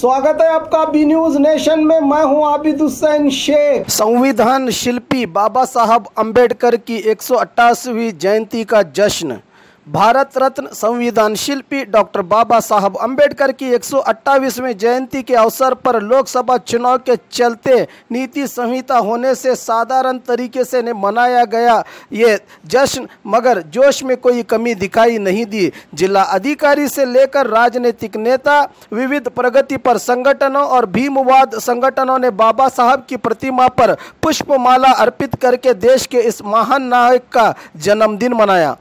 स्वागत है आपका बी न्यूज नेशन में। मैं हूं आबिद हुसैन शेख। संविधान शिल्पी बाबा साहब अम्बेडकर की 188वीं जयंती का जश्न। भारत रत्न संविधान शिल्पी डॉक्टर बाबा साहब अम्बेडकर की 128वीं जयंती के अवसर पर लोकसभा चुनाव के चलते नीति संहिता होने से साधारण तरीके से मनाया गया ये जश्न, मगर जोश में कोई कमी दिखाई नहीं दी। जिला अधिकारी से लेकर राजनीतिक नेता, विविध प्रगतिपर संगठनों और भीमवाद संगठनों ने बाबा साहब की प्रतिमा पर पुष्पमाला अर्पित करके देश के इस महान नायक का जन्मदिन मनाया।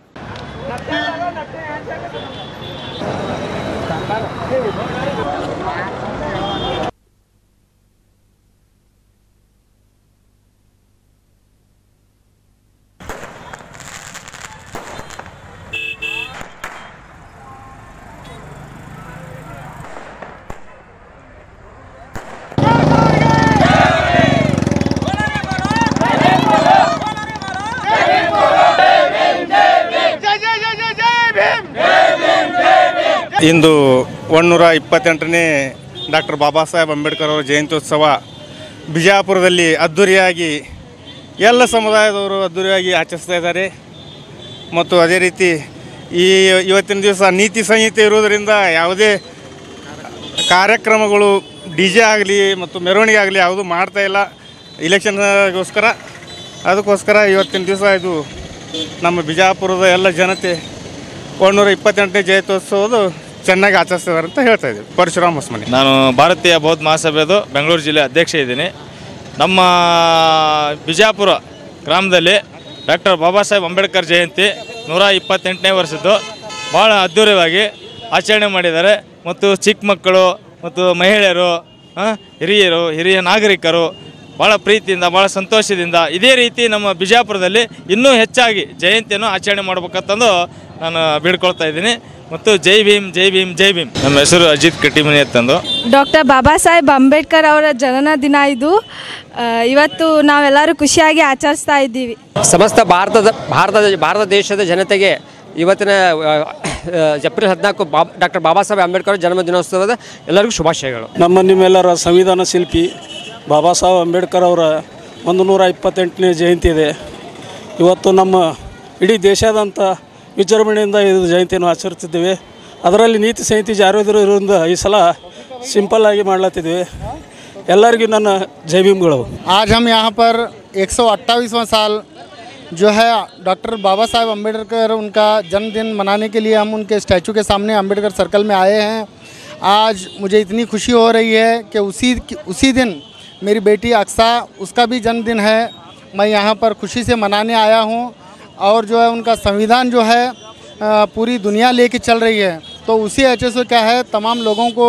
ಇಂದು 128ನೇ ಡಾಕ್ಟರ್ ಬಾಬಾ ಸಾಹೇಬ್ ಅಂಬೇಡ್ಕರ್ ಅವರ ಜಯಂತ್ಯೋತ್ಸವ ಬಿಜಾಪುರದಲ್ಲಿ ಅದ್ದೂರಿಯಾಗಿ ಎಲ್ಲ ಸಮುದಾಯದವರು ಅದ್ದೂರಿಯಾಗಿ ಆಚರಿಸ್ತಾ ಇದ್ದಾರೆ. ಮತ್ತು ಅದೇ ರೀತಿ ಇವತ್ತಿನ ದಿವಸ ನೀತಿ ಸಂಹಿತೆ ಇರುವುದರಿಂದ ಯಾವುದೇ ಕಾರ್ಯಕ್ರಮಗಳು DJ ಆಗಲಿ ಮತ್ತು ಮೆರವಣಿಗೆ ಆಗಲಿ ಯಾವುದೂ ಮಾಡ್ತಾಯಿಲ್ಲ ಇಲೆಕ್ಷನ್ಗೋಸ್ಕರ. ಅದಕ್ಕೋಸ್ಕರ ಇವತ್ತಿನ ದಿವಸ ಇದು ನಮ್ಮ ಬಿಜಾಪುರದ ಎಲ್ಲ ಜನತೆ 128ನೇ ಜಯಂತ್ಯೋತ್ಸವದ ಚೆನ್ನಾಗಿ ಆಚರಿಸ್ತಿದ್ದಾರೆ ಅಂತ ಹೇಳ್ತಾ ಇದ್ದೀವಿ. ಪರಶುರಾಮ್ ಹೊಸಮನಿ. ನಾನು ಭಾರತೀಯ ಬೌದ್ಧ ಮಹಾಸಭೆದು ಬೆಂಗಳೂರು ಜಿಲ್ಲೆ ಅಧ್ಯಕ್ಷ ಇದ್ದೀನಿ. ನಮ್ಮ ಬಿಜಾಪುರ ಗ್ರಾಮದಲ್ಲಿ ಡಾಕ್ಟರ್ ಬಾಬಾ ಸಾಹೇಬ್ ಅಂಬೇಡ್ಕರ್ ಜಯಂತಿ 128ನೇ ವರ್ಷದ್ದು ಭಾಳ ಅದ್ಧೂರಿಯಾಗಿ ಆಚರಣೆ ಮಾಡಿದ್ದಾರೆ. ಮತ್ತು ಚಿಕ್ಕ ಮಕ್ಕಳು ಮತ್ತು ಮಹಿಳೆಯರು, ಹಿರಿಯ ನಾಗರಿಕರು ಭಾಳ ಪ್ರೀತಿಯಿಂದ ಭಾಳ ಸಂತೋಷದಿಂದ ಇದೇ ರೀತಿ ನಮ್ಮ ಬಿಜಾಪುರದಲ್ಲಿ ಇನ್ನೂ ಹೆಚ್ಚಾಗಿ ಜಯಂತಿಯನ್ನು ಆಚರಣೆ ಮಾಡಬೇಕಂತಂದು ನಾನು ಬೇಡ್ಕೊಳ್ತಾ ಇದ್ದೀನಿ. ಮತ್ತು ಜೈ ಭೀಮ್ ಜೈ ಭೀಮ್ ಜೈ ಭೀಮ್. ನಮ್ಮ ಹೆಸರು ಅಜಿತ್ ಕಟ್ಟಿಮನಿ ಅಂತಂದು. ಡಾಕ್ಟರ್ ಬಾಬಾ ಸಾಹೇಬ್ ಅಂಬೇಡ್ಕರ್ ಅವರ ಜನನ ದಿನ ಇದು. ಇವತ್ತು ನಾವೆಲ್ಲರೂ ಖುಷಿಯಾಗಿ ಆಚರಿಸ್ತಾ ಇದ್ದೀವಿ. ಸಮಸ್ತ ಭಾರತ ದೇಶದ ಜನತೆಗೆ ಇವತ್ತಿನ ಏಪ್ರಿಲ್ 14 ಡಾಕ್ಟರ್ ಬಾಬಾ ಸಾಹೇಬ್ ಅಂಬೇಡ್ಕರ್ ಜನ್ಮದಿನೋತ್ಸವದ ಎಲ್ಲರಿಗೂ ಶುಭಾಶಯಗಳು. ನಿಮ್ಮೆಲ್ಲರ ಸಂವಿಧಾನ ಶಿಲ್ಪಿ ಬಾಬಾ ಸಾಹೇಬ್ ಅಂಬೇಡ್ಕರ್ ಅವರ 128ನೇ ಜಯಂತಿ ಇದೆ. ಇವತ್ತು ನಮ್ಮ ಇಡೀ ದೇಶಾದ್ಯಂತ ವಿಜೃಂಭಣೆಯಿಂದ ಇದು ಜಯಂತಿಯನ್ನು ಆಚರಿಸ್ತಿದ್ದೇವೆ. ಅದರಲ್ಲಿ ನೀತಿ ಸಂಹಿತೆ ಜಾರಿಯಿರೋದ್ರಿಂದ ಈ ಸಲ ಸಿಂಪಲ್ ಆಗಿ ಮಾಡ್ಲತ್ತಿದ್ದೇವೆ. ಎಲ್ಲರಿಗೂ ನನ್ನ ಜೈ ಭೀಮ್ಗಳು. आज हम यहाँ पर 128वां साल जो है डॉक्टर बाबा साहब अम्बेडकर उनका जन्मदिन मनाने के लिए हम उनके स्टैचू के सामने अम्बेडकर सर्कल में आए हैं. आज मुझे इतनी खुशी हो रही है कि उसी दिन मेरी बेटी अक्सा, उसका भी जन्मदिन है. मैं यहाँ पर खुशी से मनाने आया हूँ. और जो है उनका संविधान जो है पूरी दुनिया लेके चल रही है. तो उसी वजह से क्या है, तमाम लोगों को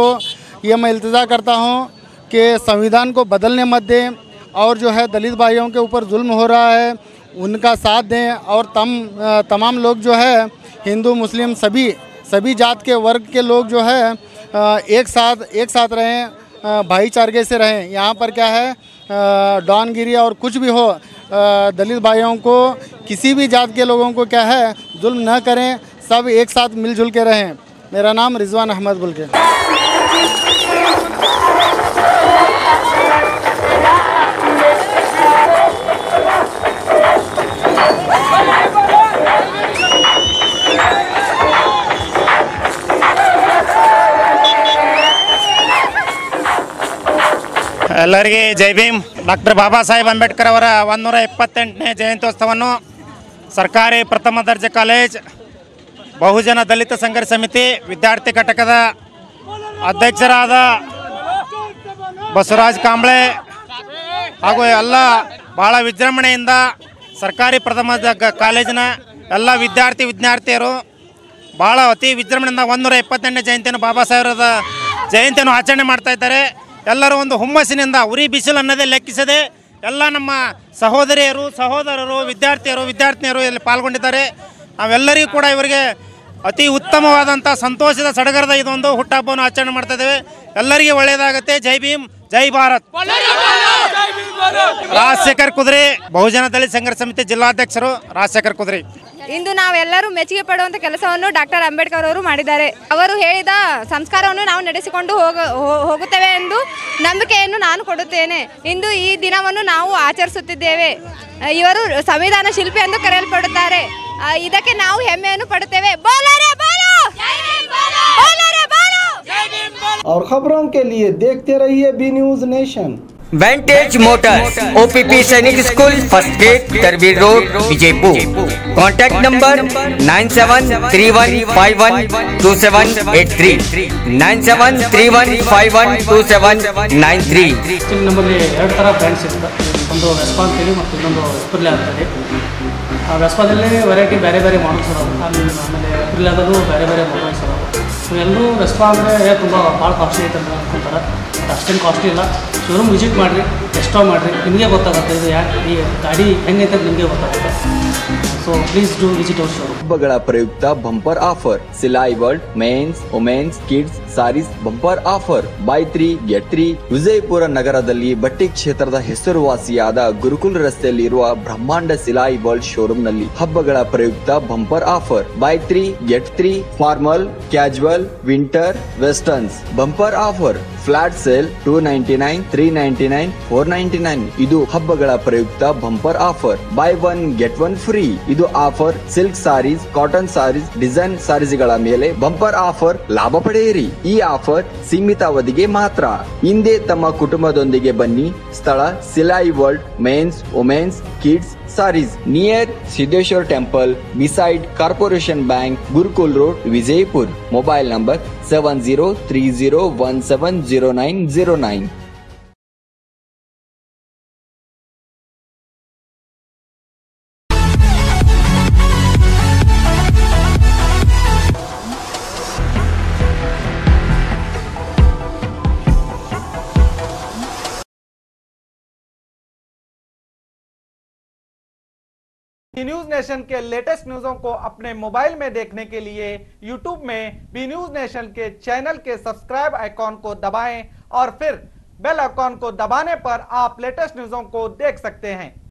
ये मैं इल्तिजा करता हूँ कि संविधान को बदलने मत दें. और जो है दलित भाइयों के ऊपर जुल्म हो रहा है, उनका साथ दें. और तमाम लोग जो है हिंदू मुस्लिम सभी जात के वर्ग के लोग जो है एक साथ रहें, भाईचारे से रहें. यहाँ पर क्या है, डॉनगिरी और कुछ भी हो, दलित भाइयों को, किसी भी जात के लोगों को क्या है जुल्म न करें. सब एक साथ मिलजुल के रहें. मेरा नाम रिजवान अहमद बुलके. ಎಲ್ಲರಿಗೆ ಜೈ ಭೀಮ್. ಡಾಕ್ಟರ್ ಬಾಬಾ ಸಾಹೇಬ್ ಅಂಬೇಡ್ಕರ್ ಅವರ 128ನೇ ಜಯಂತ್ಯೋತ್ಸವವನ್ನು ಸರ್ಕಾರಿ ಪ್ರಥಮ ದರ್ಜೆ ಕಾಲೇಜ್ ಬಹುಜನ ದಲಿತ ಸಂಘರ್ಷ ಸಮಿತಿ ವಿದ್ಯಾರ್ಥಿ ಘಟಕದ ಅಧ್ಯಕ್ಷರಾದ ಬಸವರಾಜ್ ಕಾಂಬ್ಳೆ ಹಾಗೂ ಎಲ್ಲ ಭಾಳ ವಿಜೃಂಭಣೆಯಿಂದ ಸರ್ಕಾರಿ ಪ್ರಥಮ ಕಾಲೇಜಿನ ಎಲ್ಲ ವಿದ್ಯಾರ್ಥಿಯರು ಭಾಳ ಅತಿ ವಿಜೃಂಭಣೆಯಿಂದ 128ನೇ ಜಯಂತಿಯನ್ನು ಬಾಬಾ ಸಾಹೇಬರ ಜಯಂತಿಯನ್ನು ಆಚರಣೆ ಮಾಡ್ತಾ ಇದ್ದಾರೆ. ಎಲ್ಲರೂ ಒಂದು ಹುಮ್ಮಸ್ಸಿನಿಂದ, ಉರಿ ಬಿಸಿಲು ಅನ್ನೋದೇ ಲೆಕ್ಕಿಸದೆ ಎಲ್ಲ ನಮ್ಮ ಸಹೋದರರು ವಿದ್ಯಾರ್ಥಿನಿಯರು ಇಲ್ಲಿ ಪಾಲ್ಗೊಂಡಿದ್ದಾರೆ. ನಾವೆಲ್ಲರಿಗೂ ಕೂಡ ಇವರಿಗೆ ಅತಿ ಉತ್ತಮವಾದಂಥ ಸಂತೋಷದ ಸಡಗರದ ಇದೊಂದು ಹುಟ್ಟಹಬ್ಬವನ್ನು ಆಚರಣೆ ಮಾಡ್ತಾ ಇದ್ದೇವೆ. ಎಲ್ಲರಿಗೂ ಒಳ್ಳೆಯದಾಗುತ್ತೆ. ಜೈ ಭೀಮ್ ಜೈ ಭಾರತ್. ರಾಜಶೇಖರ್ ಕುದ್ರಿ, ಬಹುಜನ ದಲಿತ ಸಂಘರ್ಷ ಸಮಿತಿ ಜಿಲ್ಲಾಧ್ಯಕ್ಷರು ರಾಜಶೇಖರ್ ಕುದ್ರಿ. ಇಂದು ನಾವೆಲ್ಲರೂ ಮೆಚ್ಚುಗೆ ಪಡುವಂಥ ಕೆಲಸವನ್ನು ಡಾಕ್ಟರ್ ಅಂಬೇಡ್ಕರ್ ಅವರು ಮಾಡಿದ್ದಾರೆ. ಅವರು ಹೇಳಿದ ಸಂಸ್ಕಾರವನ್ನು ನಾವು ನಡೆಸಿಕೊಂಡು ಹೋಗುತ್ತೇವೆ ಎಂದು ನಂಬಿಕೆಯನ್ನು ನಾನು ಕೊಡುತ್ತೇನೆ. ಇಂದು ಈ ದಿನವನ್ನು ನಾವು ಆಚರಿಸುತ್ತಿದ್ದೇವೆ. ಇವರು ಸಂವಿಧಾನ ಶಿಲ್ಪಿ ಎಂದು ಕರೆಯಲ್ಪಡುತ್ತಾರೆ. ಇದಕ್ಕೆ ನಾವು ಹೆಮ್ಮೆಯನ್ನು ಪಡುತ್ತೇವೆ. और खबरों के लिए देखते रहिए B news nation. Vantage motors, OPP Sainik school, first gate, तरबीर रोड, विजयपुर। Contact number 9731512783, 9731512793। ನಮ್ಮಲ್ಲಿ ಎರಡು ಥರ ಬ್ರ್ಯಾಂಡ್ಸ್ ಇರ್ತದೆ. ಒಂದು ವೆಸ್ಪಾ ಅಂತೇಳಿ ಮತ್ತು ಇನ್ನೊಂದು ಎಪ್ರಿಲ್ ಆಗ್ತದೆ. ಆ ವೆಸ್ಪಾದಲ್ಲಿ ವೆರೈಟಿ ಬೇರೆ ಬೇರೆ ಮಾಡಲ್ಸ್ ಅದಾವೆ. ಆಮೇಲೆ ಎಪ್ರಿಲ್ ಆಗೋದು ಬೇರೆ ಬೇರೆ ಮಾಡಲ್ಸ್ ಅದಾವೆ. ಎಲ್ಲರೂ ವೆಸ್ಪಾ ಅಂದರೆ ತುಂಬ ಭಾಳ ಕಾಸ್ಟ್ಲಿ ಐತೆ ಅಂತ ಅನ್ಕೊಂತಾರೆ. ಬಟ್ ಅಷ್ಟೇನು ಕಾಸ್ಟ್ಲಿ ಇಲ್ಲ. ಶೋರೂಮ್ ವಿಸಿಟ್ ಮಾಡಿರಿ, ಟೆಸ್ಟ್ ಮಾಡಿರಿ, ನಿಮಗೆ ಗೊತ್ತಾಗುತ್ತೆ ಇದು ಯಾಕೆ ಈ ಗಾಡಿ ಹೆಂಗೈತೆ ಅಂತ ನಿಮಗೆ ಗೊತ್ತಾಗುತ್ತೆ. So please do visit our showroom. ಹಬ್ಬಗಳ ಪ್ರಯುಕ್ತ bumper offer, Silai world men's, women's, kids sarees bumper offer, buy 3 get 3। Vijayapura ನಗರದಲ್ಲಿ ಬಟ್ಟೆ ಕ್ಷೇತ್ರದ ಹೆಸರುವಾಸಿಯಾದ ಗುರುಕುಲ್ ರಸ್ತೆಯಲ್ಲಿ ಇರುವ ಬ್ರಹ್ಮಾಂಡ ಸಿಲಾಯಿ ವರ್ಲ್ಡ್ ಶೋರೂಮ್ ನಲ್ಲಿ ಹಬ್ಬಗಳ ಪ್ರಯುಕ್ತ bumper offer, buy 3 get 3, formal, casual, winter, westerns bumper offer, flat sale 299, 399, 499। ಇದು ಹಬ್ಬಗಳ ಪ್ರಯುಕ್ತ bumper offer, buy 1 get 1 free. ಇದು offer silk sarees, cotton sarees, design ಸಾರೀಸ್ಗಳ ಮೇಲೆ ಬಂಪರ್ ಆಫರ್ ಲಾಭ ಪಡೆಯಿರಿ। ಈ ಆಫರ್ ಸೀಮಿತ ಅವಧಿಗೆ ಮಾತ್ರ। ಹಿಂದೆ ತಮ್ಮ ಕುಟುಂಬದೊಂದಿಗೆ ಬನ್ನಿ। ಸ್ಥಳ Silai world men's, women's, kids sarees, near Siddheshwar temple, beside corporation bank, Gurukul road, Vijayapur. Mobile number 7030170909। News nation के लेटेस्ट न्यूज़ों को अपने मोबाइल में देखने के लिए यूट्यूब में बी न्यूज नेशन के चैनल के सब्सक्राइब आइकॉन को दबाएं और फिर बेल आइकॉन को दबाने पर आप लेटेस्ट न्यूज़ों को देख सकते हैं।